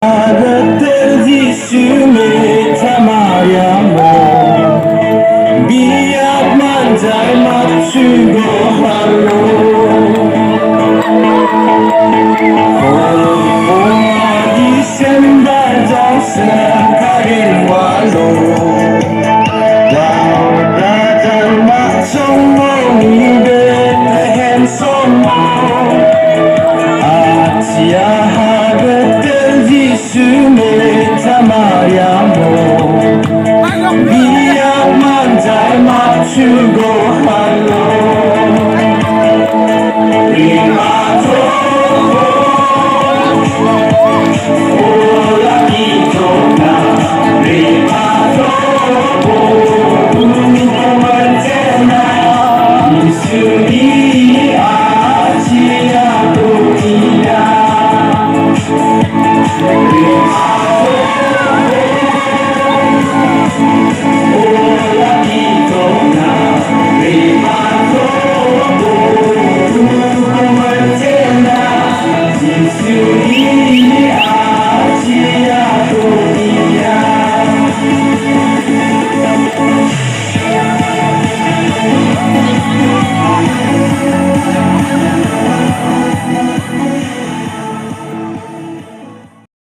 아가들 지수미 타마야모 비약만 잘 맞추고 할로 봄봄아기 샘발 정승 가린 와로 와우라단 막정모 입에 햄소모 아치아하게 지수미 타마야모 비약만 잘 맞추고 할로 리마토 올라기토나 리마토 꿈을 때나 이수리 아지아도이야